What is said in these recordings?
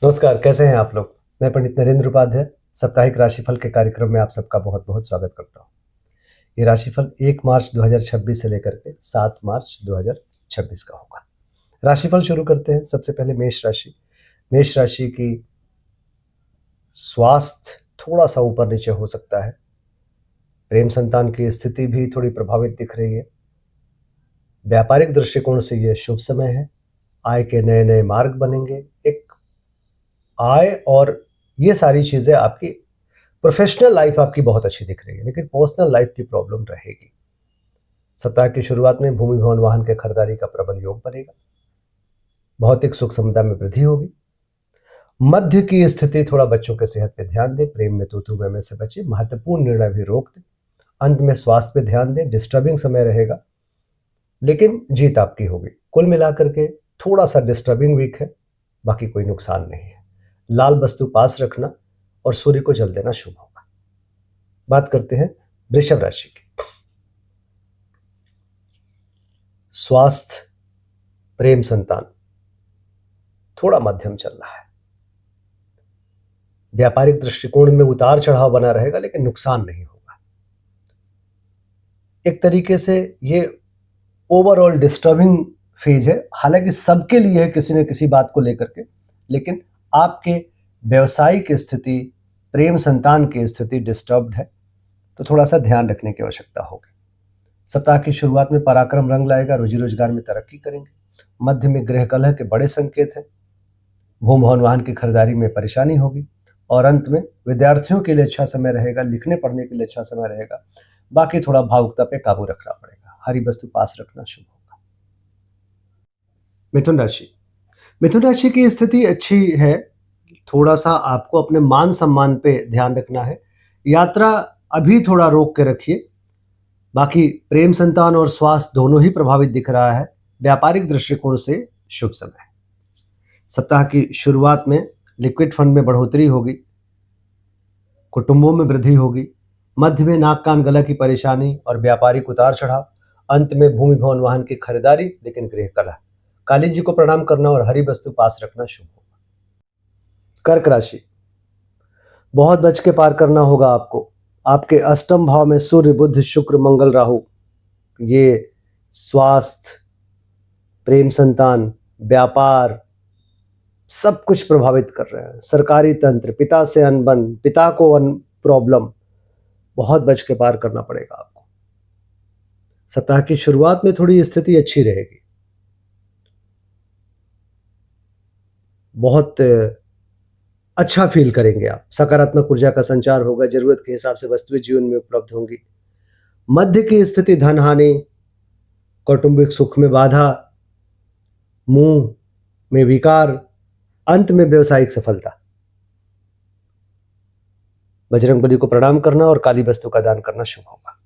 नमस्कार, कैसे हैं आप लोग? मैं पंडित नरेंद्र उपाध्याय साप्ताहिक राशिफल के कार्यक्रम में आप सबका बहुत-बहुत स्वागत करता हूँ। ये राशिफल 1 मार्च 2026 से लेकर के 7 मार्च 2026 का होगा। राशिफल शुरू करते हैं। सबसे पहले मेष राशि। मेष राशि की स्वास्थ्य थोड़ा-सा ऊपर-नीचे हो सकता है। प्रेम संतान की स्थिति भी थोड़ी प्रभावित दिख रही है। व्यापारिक दृष्टिकोण से ये शुभ समय है। आय के नए-नए मार्ग बनेंगे। एक आय और ये सारी चीज़ें आपकी प्रोफेशनल लाइफ आपकी बहुत अच्छी दिख रही है, लेकिन पर्सनल लाइफ की प्रॉब्लम रहेगी। सप्ताह की शुरुआत में भूमि भवन वाहन के खरीदारी का प्रबल योग बनेगा। भौतिक सुख समता में वृद्धि होगी। मध्य की स्थिति थोड़ा बच्चों के सेहत पे ध्यान दें। प्रेम में तू-तू मैं से बचे। महत्वपूर्ण निर्णय भी रोक दें। अंत में स्वास्थ्य पे ध्यान दें। डिस्टर्बिंग समय रहेगा, लेकिन जीत आपकी होगी। कुल मिलाकर के थोड़ा सा डिस्टर्बिंग वीक है, बाकी कोई नुकसान नहीं है। लाल वस्तु पास रखना और सूर्य को जल देना शुभ होगा। बात करते हैं वृषभ राशि की। स्वास्थ्य, प्रेम संतान थोड़ा मध्यम चल रहा है। व्यापारिक दृष्टिकोण में उतार चढ़ाव बना रहेगा, लेकिन नुकसान नहीं होगा। एक तरीके से ये ओवरऑल डिस्टर्बिंग फेज है, हालांकि सबके लिए है किसी न किसी बात को लेकर के, लेकिन आपके व्यवसायिक स्थिति, प्रेम संतान की स्थिति डिस्टर्ब्ड है, तो थोड़ा सा ध्यान रखने की आवश्यकता होगी। सप्ताह की शुरुआत में पराक्रम रंग लाएगा। रोजी रोजगार में तरक्की करेंगे। मध्य में गृह कलह के बड़े संकेत हैं। भूम भवन वाहन की खरीदारी में परेशानी होगी। और अंत में विद्यार्थियों के लिए अच्छा समय रहेगा। लिखने पढ़ने के लिए अच्छा समय रहेगा। बाकी थोड़ा भावुकता पे काबू रखना पड़ेगा। हरी वस्तु पास रखना शुभ होगा। मिथुन राशि। मिथुन राशि की स्थिति अच्छी है। थोड़ा सा आपको अपने मान सम्मान पे ध्यान रखना है। यात्रा अभी थोड़ा रोक के रखिए। बाकी प्रेम संतान और स्वास्थ्य दोनों ही प्रभावित दिख रहा है। व्यापारिक दृष्टिकोण से शुभ समय है। सप्ताह की शुरुआत में लिक्विड फंड में बढ़ोतरी होगी। कुटुंबों में वृद्धि होगी। मध्य में नाक कान गला की परेशानी और व्यापारिक उतार चढ़ाव। अंत में भूमि भवन वाहन की खरीदारी, लेकिन गृह कलह। काली जी को प्रणाम करना और हरी वस्तु पास रखना शुभ होगा। कर्क राशि। बहुत बच के पार करना होगा आपको। आपके अष्टम भाव में सूर्य, बुध, शुक्र, मंगल, राहु, ये स्वास्थ्य, प्रेम संतान, व्यापार सब कुछ प्रभावित कर रहे हैं। सरकारी तंत्र, पिता से अनबन, पिता को प्रॉब्लम, बहुत बच के पार करना पड़ेगा आपको। सप्ताह की शुरुआत में थोड़ी स्थिति अच्छी रहेगी। बहुत अच्छा फील करेंगे आप। सकारात्मक ऊर्जा का संचार होगा। जरूरत के हिसाब से वस्तुएं जीवन में उपलब्ध होंगी। मध्य की स्थिति धन हानि, कौटुंबिक सुख में बाधा, मुंह में विकार, अंत में व्यवसायिक सफलता। बजरंगबली को प्रणाम करना और काली वस्तु का दान करना शुभ होगा।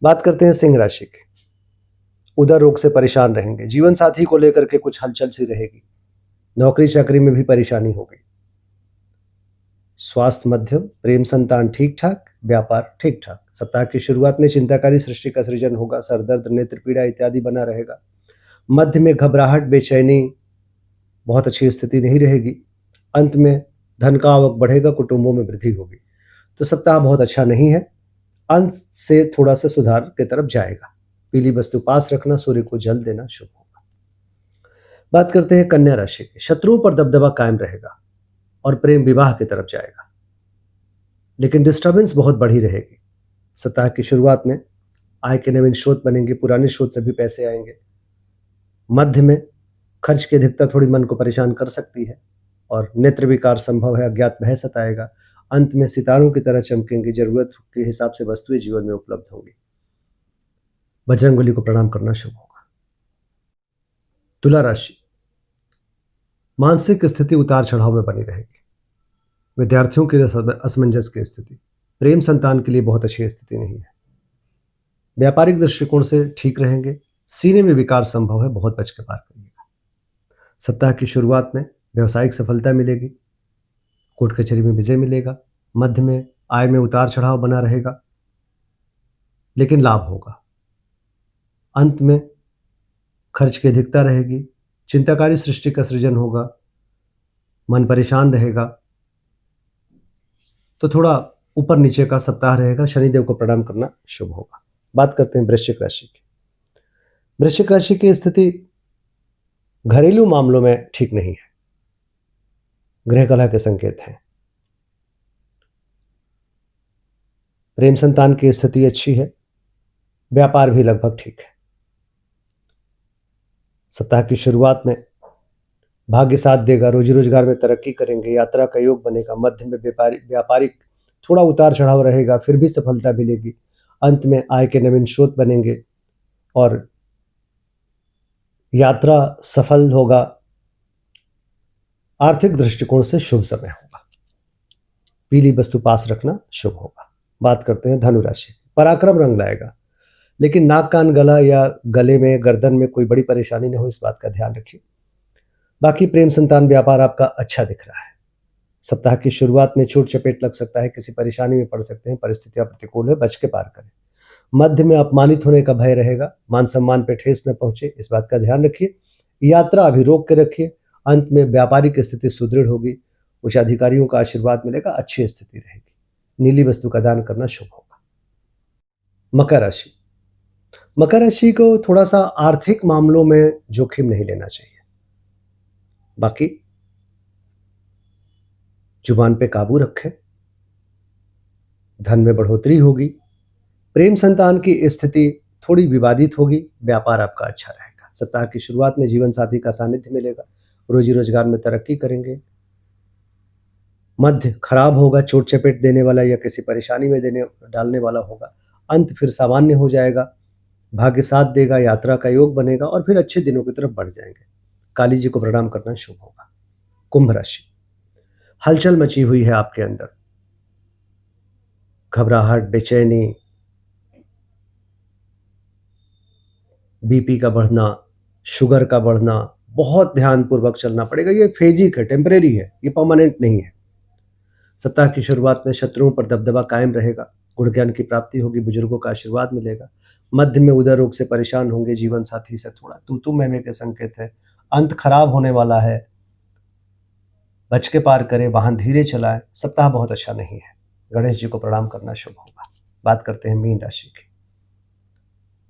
बात करते हैं सिंह राशि की। उदर रोग से परेशान रहेंगे। जीवन साथी को लेकर के कुछ हलचल सी रहेगी। नौकरी चाकरी में भी परेशानी होगी। स्वास्थ्य मध्यम, प्रेम संतान ठीक ठाक, व्यापार ठीक ठाक। सप्ताह की शुरुआत में चिंताकारी सृष्टि का सृजन होगा। सरदर्द, नेत्र पीड़ा इत्यादि बना रहेगा। मध्य में घबराहट, बेचैनी, बहुत अच्छी स्थिति नहीं रहेगी। अंत में धन का आवक बढ़ेगा। कुटुंबों में वृद्धि होगी। तो सप्ताह बहुत अच्छा नहीं है। अंत से थोड़ा सा सुधार की तरफ जाएगा। पीली वस्तु पास रखना, सूर्य को जल देना शुभ होगा। बात करते हैं कन्या राशि की। शत्रुओं पर दबदबा कायम रहेगा और प्रेम विवाह की तरफ जाएगा, लेकिन डिस्टर्बेंस बहुत बढ़ी रहेगी। सप्ताह की शुरुआत में आय के नवीन स्रोत बनेंगे। पुराने स्रोत से भी पैसे आएंगे। मध्य में खर्च की अधिकता थोड़ी मन को परेशान कर सकती है और नेत्र विकार संभव है। अज्ञात भय सताएगा। अंत में सितारों की तरह चमकेंगे। जरूरत के हिसाब से वस्तुएं जीवन में उपलब्ध होंगी। बजरंगबली को प्रणाम करना शुभ होगा। तुला राशि। मानसिक स्थिति उतार चढ़ाव में बनी रहेगी। विद्यार्थियों के लिए असमंजस की स्थिति। प्रेम संतान के लिए बहुत अच्छी स्थिति नहीं है। व्यापारिक दृष्टिकोण से ठीक रहेंगे। सीने में विकार संभव है, बहुत बच के पार करिएगा। सप्ताह की शुरुआत में व्यवसायिक सफलता मिलेगी। कोर्ट कचहरी में विजय मिलेगा। मध्य में आय में उतार चढ़ाव बना रहेगा, लेकिन लाभ होगा। अंत में खर्च की अधिकता रहेगी। चिंताकारी सृष्टि का सृजन होगा। मन परेशान रहेगा, तो थोड़ा ऊपर नीचे का सप्ताह रहेगा। शनिदेव को प्रणाम करना शुभ होगा। बात करते हैं वृश्चिक राशि की। वृश्चिक राशि की स्थिति घरेलू मामलों में ठीक नहीं है, गृह कलह के संकेत हैं। प्रेम संतान की स्थिति अच्छी है, व्यापार भी लगभग ठीक है। सप्ताह की शुरुआत में भाग्य साथ देगा, रोजी रोजगार में तरक्की करेंगे, यात्रा का योग बनेगा। मध्य में व्यापारिक थोड़ा उतार चढ़ाव रहेगा, फिर भी सफलता मिलेगी। अंत में आय के नवीन स्रोत बनेंगे और यात्रा सफल होगा। आर्थिक दृष्टिकोण से शुभ समय होगा। पीली वस्तु पास रखना शुभ होगा। बात करते हैं धनु राशि। पराक्रम रंग लाएगा, लेकिन नाक कान गला या गले में गर्दन में कोई बड़ी परेशानी न हो, इस बात का ध्यान रखिए। बाकी प्रेम संतान व्यापार आपका अच्छा दिख रहा है। सप्ताह की शुरुआत में चोट चपेट लग सकता है, किसी परेशानी में पड़ सकते हैं, परिस्थितियां प्रतिकूल है, बच के पार करें। मध्य में अपमानित होने का भय रहेगा, मान सम्मान पे ठेस न पहुंचे, इस बात का ध्यान रखिए। यात्रा अभी रोक के रखिए। अंत में व्यापारिक स्थिति सुदृढ़ होगी, उच्च अधिकारियों का आशीर्वाद मिलेगा, अच्छी स्थिति रहेगी। नीली वस्तु का दान करना शुभ होगा। मकर राशि। मकर राशि को थोड़ा सा आर्थिक मामलों में जोखिम नहीं लेना चाहिए। बाकी जुबान पे काबू रखें, धन में बढ़ोतरी होगी। प्रेम संतान की स्थिति थोड़ी विवादित होगी, व्यापार आपका अच्छा रहेगा। सप्ताह की शुरुआत में जीवन साथी का सानिध्य मिलेगा, रोजी रोजगार में तरक्की करेंगे। मध्य खराब होगा, चोट चपेट देने वाला या किसी परेशानी में डालने वाला होगा। अंत फिर सामान्य हो जाएगा, भाग्य साथ देगा, यात्रा का योग बनेगा और फिर अच्छे दिनों की तरफ बढ़ जाएंगे। काली जी को प्रणाम करना शुभ होगा। कुंभ राशि। हलचल मची हुई है आपके अंदर, घबराहट, बेचैनी, बीपी का बढ़ना, शुगर का बढ़ना, बहुत ध्यानपूर्वक चलना पड़ेगा। ये फेजिक है, टेम्परेरी है, ये परमानेंट नहीं है। सप्ताह की शुरुआत में शत्रुओं पर दबदबा कायम रहेगा, गुण ज्ञान की प्राप्ति होगी, बुजुर्गों का आशीर्वाद मिलेगा। मध्य में उदर रोग से परेशान होंगे, जीवन साथी से थोड़ा तू मैं के संकेत है। अंत खराब होने वाला है, बच के पार करें, वाहन धीरे चलाएं। सप्ताह बहुत अच्छा नहीं है, गणेश जी को प्रणाम करना शुभ होगा। बात करते हैं मीन राशि की।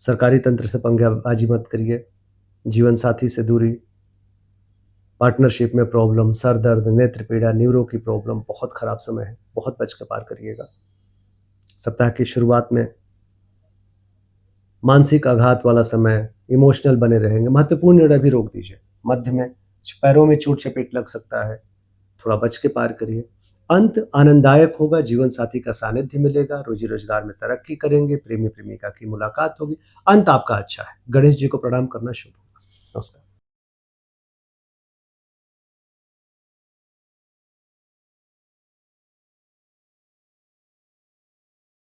सरकारी तंत्र से पंगाबाजी मत करिए, जीवन साथी से दूरी, पार्टनरशिप में प्रॉब्लम, सर दर्द, नेत्र पीड़ा, न्यूरो की प्रॉब्लम, बहुत खराब समय है, बहुत बच के पार करिएगा। सप्ताह की शुरुआत में मानसिक आघात वाला समय, इमोशनल बने रहेंगे, महत्वपूर्ण निर्णय भी रोक दीजिए। मध्य में पैरों में चोट चपेट लग सकता है, थोड़ा बच के पार करिए। अंत आनंददायक होगा, जीवन साथी का सानिध्य मिलेगा, रोजी रोजगार में तरक्की करेंगे, प्रेमी प्रेमिका की मुलाकात होगी। अंत आपका अच्छा है, गणेश जी को प्रणाम करना शुभ होगा। नमस्कार।